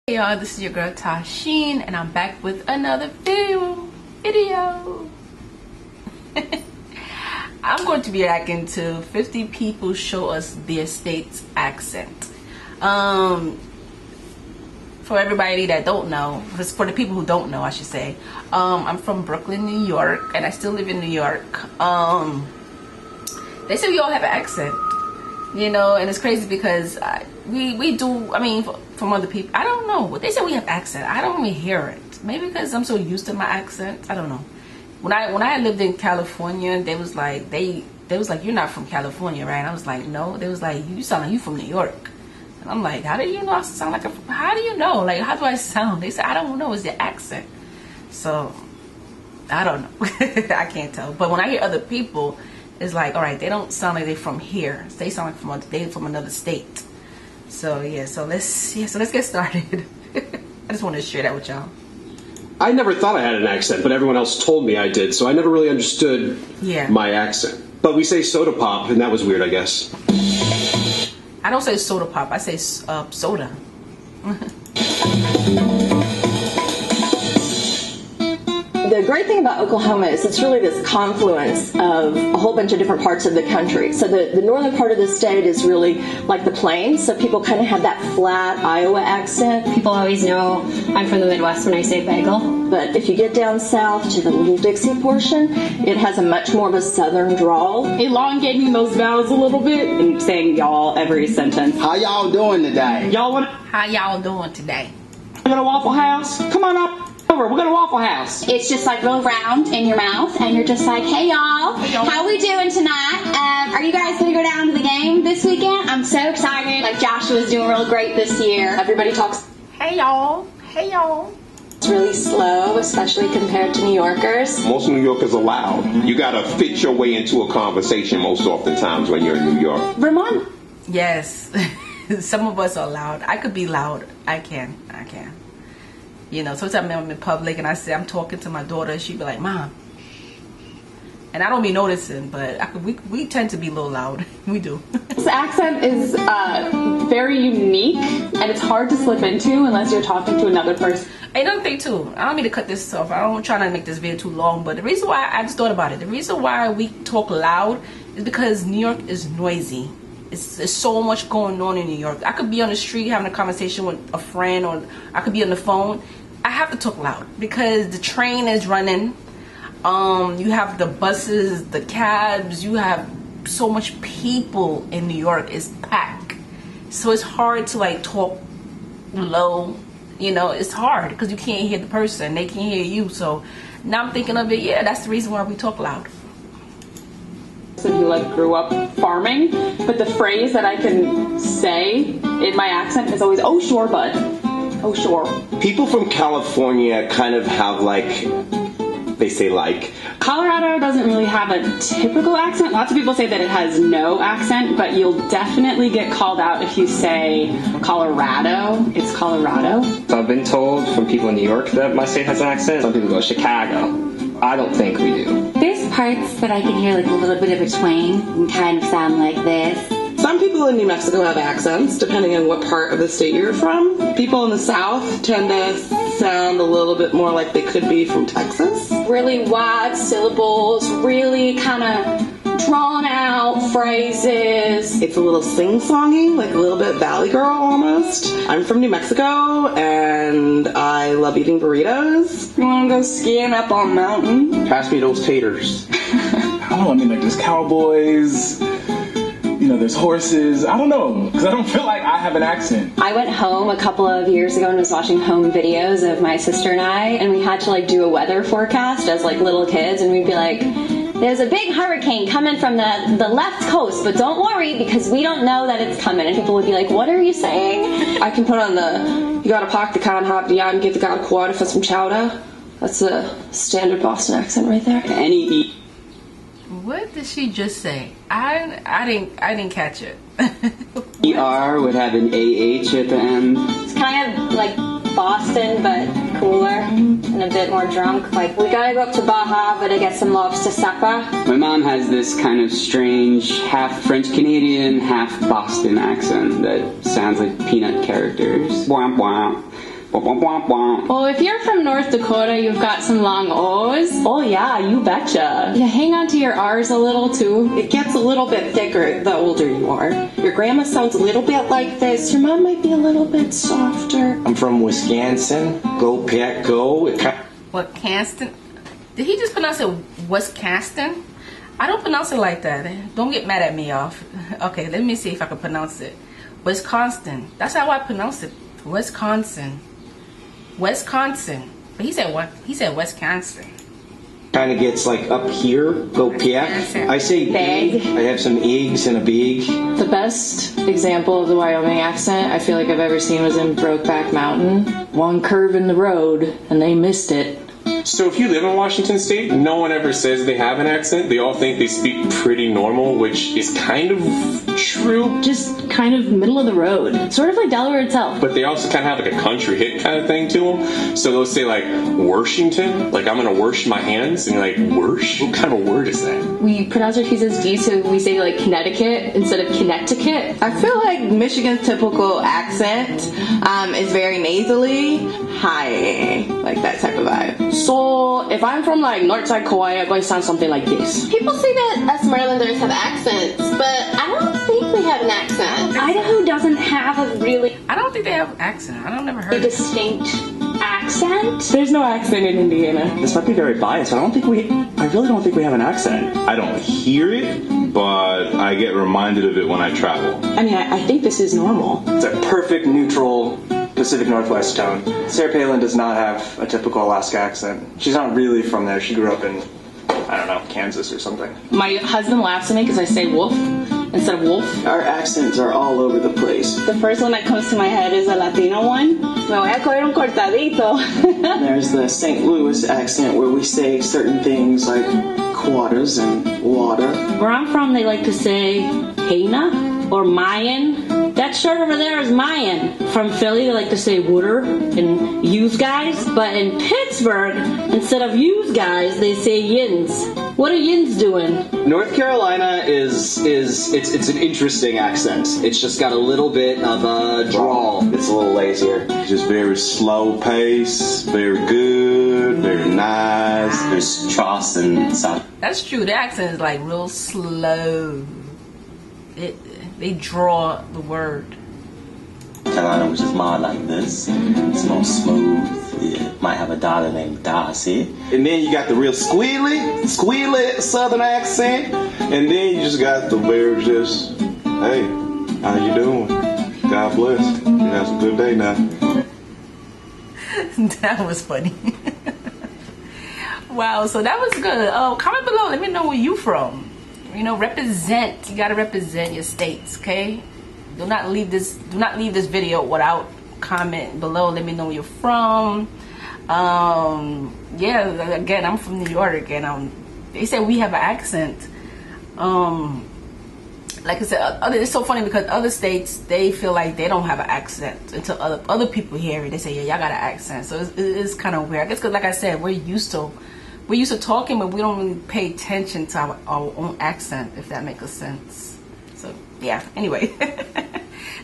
Hey y'all, this is your girl Tashin, and I'm back with another video. I'm going to be reacting to 50 people show us their state's accent. For everybody that don't know, for the people who don't know, I should say, I'm from Brooklyn, New York, and I still live in New York. They say we all have an accent, you know, and it's crazy because we do. I mean, from other people, I don't know, but they say we have accent. I don't even hear it. Maybe because I'm so used to my accent. I don't know. When I lived in California, they was like you're not from California, right? And I was like, no. They was like, you sound like you from New York. And I'm like, how do you know I sound like how do you know? Like, how do I sound? They said, I don't know. It's the accent. So I don't know. I can't tell. But when I hear other people, it's like, all right, they don't sound like they're from here. They sound like they're from another state. So yeah, so let's get started. I just wanted to share that with y'all. I never thought I had an accent, but everyone else told me I did, so I never really understood my accent. But we say soda pop, and that was weird, I guess. I don't say soda pop. I say soda. The great thing about Oklahoma is it's really this confluence of a whole bunch of different parts of the country. So the northern part of the state is really like the plains, so people kind of have that flat Iowa accent. People always know I'm from the Midwest when I say bagel. But if you get down south to the Little Dixie portion, it has a much more of a southern drawl. Elongating those vowels a little bit and saying y'all every sentence. How y'all doing today? How y'all doing today? We got a Waffle House? Come on up. Over. We got a Waffle House. It's just like real round in your mouth, and you're just like, hey y'all, how we doing tonight? Are you guys gonna go down to the game this weekend? I'm so excited. Like Joshua's doing real great this year. Everybody talks. Hey y'all. Hey y'all. It's really slow, especially compared to New Yorkers. Most New Yorkers are loud. You gotta fit your way into a conversation most oftentimes when you're in New York. Vermont. Yes. Some of us are loud. I could be loud. I can. You know, sometimes I'm in public and I'm talking to my daughter, she'd be like, Mom. And I don't be noticing, but we tend to be a little loud. We do. This accent is very unique, and it's hard to slip into unless you're talking to another person. Another thing too, I don't mean to cut this off. I don't try not to make this video too long, but the reason why I just thought about it, the reason why we talk loud is because New York is noisy. There's so much going on in New York. I could be on the street having a conversation with a friend, or I could be on the phone. I have to talk loud because the train is running. You have the buses, the cabs. You have so much people in New York. It's packed. So it's hard to like talk low. You know, it's hard because you can't hear the person. They can't hear you. So now I'm thinking of it. Yeah, that's the reason why we talk loud. Who like grew up farming, but the phrase that I can say in my accent is always, oh sure bud, oh sure. People from California kind of have they say Colorado doesn't really have a typical accent. Lots of people say that it has no accent, but you'll definitely get called out if you say Colorado. It's Colorado. So I've been told from people in New York that my state has an accent. Some people go Chicago. I don't think we do. There's parts that I can hear like a little bit of a twang and kind of sound like this. Some people in New Mexico have accents, depending on what part of the state you're from. People in the South tend to sound a little bit more like they could be from Texas. Really wide syllables, really kind of drawn out phrases. It's a little sing-songy, like a little bit Valley Girl almost. I'm from New Mexico, and I love eating burritos. You want to go skiing up on a mountain? Pass me those taters. I don't know, I mean, like, there's cowboys, you know, there's horses. I don't know, because I don't feel like I have an accent. I went home a couple of years ago and was watching home videos of my sister and I, and we had to like do a weather forecast as like little kids, and we'd be like, there's a big hurricane coming from the left coast, but don't worry because we don't know that it's coming. And people would be like, what are you saying? I can put on you gotta park the car and hop the and get the got a quarter for some chowder. That's a standard Boston accent right there. What did she just say? I didn't catch it. ER would have an AH at the end. It's kind of like Boston, but cooler and a bit more drunk. Like, we gotta go up to Baja, but I get some lobster supper. My mom has this kind of strange half French Canadian, half Boston accent that sounds like peanut characters. Womp womp. Well, if you're from North Dakota, you've got some long O's. Oh yeah, you betcha. Yeah, hang on to your R's a little too. It gets a little bit thicker the older you are. Your grandma sounds a little bit like this. Your mom might be a little bit softer. I'm from Wisconsin. Go Pack Go. Wisconsin? Did he just pronounce it Wisconsin? I don't pronounce it like that. Don't get mad at me, y'all. Okay, let me see if I can pronounce it. Wisconsin. That's how I pronounce it. Wisconsin. Wisconsin. But he said what? He said Wisconsin. Kind of gets like up here. Go Pack. I say egg. I have some eggs in a bag. The best example of the Wyoming accent I feel like I've ever seen was in Brokeback Mountain. One curve in the road and they missed it. So if you live in Washington State, no one ever says they have an accent. They all think they speak pretty normal, which is kind of true. Just kind of middle of the road. Sort of like Delaware itself. But they also kind of have like a country hit kind of thing to them. So they'll say like, Worshington? Like, I'm going to wash my hands? And you're like, worsh? What kind of a word is that? We pronounce our T's as D's, so we say like Connecticut instead of Connecticut. I feel like Michigan's typical accent is very nasally. Hi. Like that type of vibe. So, if I'm from like Northside Kauai, I'm going to sound something like this. People say that us Marylanders have accents, but I don't think we have an accent. Idaho doesn't have a really... I don't think they have an accent. I don't never heard a distinct accent. There's no accent in Indiana. This might be very biased. I really don't think we have an accent. I don't hear it, but I get reminded of it when I travel. I mean, I think this is normal. It's a perfect neutral Pacific Northwest tone. Sarah Palin does not have a typical Alaska accent. She's not really from there. She grew up in, I don't know, Kansas or something. My husband laughs at me because I say wolf instead of wolf. Our accents are all over the place. The first one that comes to my head is a Latino one. Me voy a coger un cortadito. There's the St. Louis accent where we say certain things like quarters and water. Where I'm from, they like to say Haina or Mayan. That shirt over there is Mayan. From Philly, they like to say wooder and yous guys. But in Pittsburgh, instead of yous guys, they say yins. What are yins doing? North Carolina it's an interesting accent. It's just got a little bit of a drawl. It's a little lazier. Just very slow pace, very good, very nice. There's Charleston, South. That's true. The accent is like real slow. They draw the word. Carolina, which is more like this. It's more smooth. It might have a daughter named Darcy. And then you got the real squealy southern accent. And then you just got the very just, hey, how you doing? God bless. You have a good day now. That was funny. Wow, so that was good. Comment below. Let me know where you from. You know, represent. You gotta represent your states, okay? Do not leave this video without comment below. Let me know where you're from. Yeah, again, I'm from New York, and they say we have an accent. Like I said, it's so funny because other states, they feel like they don't have an accent until other people hear it. They say, yeah, y'all got an accent. So it's kind of weird. I guess because, like I said, we're used to talking, but we don't really pay attention to our own accent, if that makes sense. So yeah, anyway.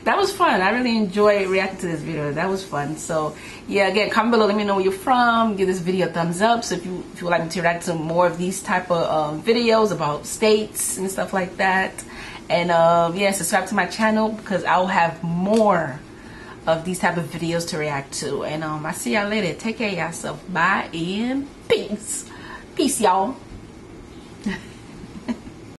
That was fun. I really enjoyed reacting to this video. That was fun. So yeah, again, comment below. Let me know where you're from. Give this video a thumbs up. So if you would like me to react to more of these type of videos about states and stuff like that. And yeah, subscribe to my channel because I'll have more of these type of videos to react to. And I see y'all later. Take care of yourself. Bye and peace. Peace, y'all.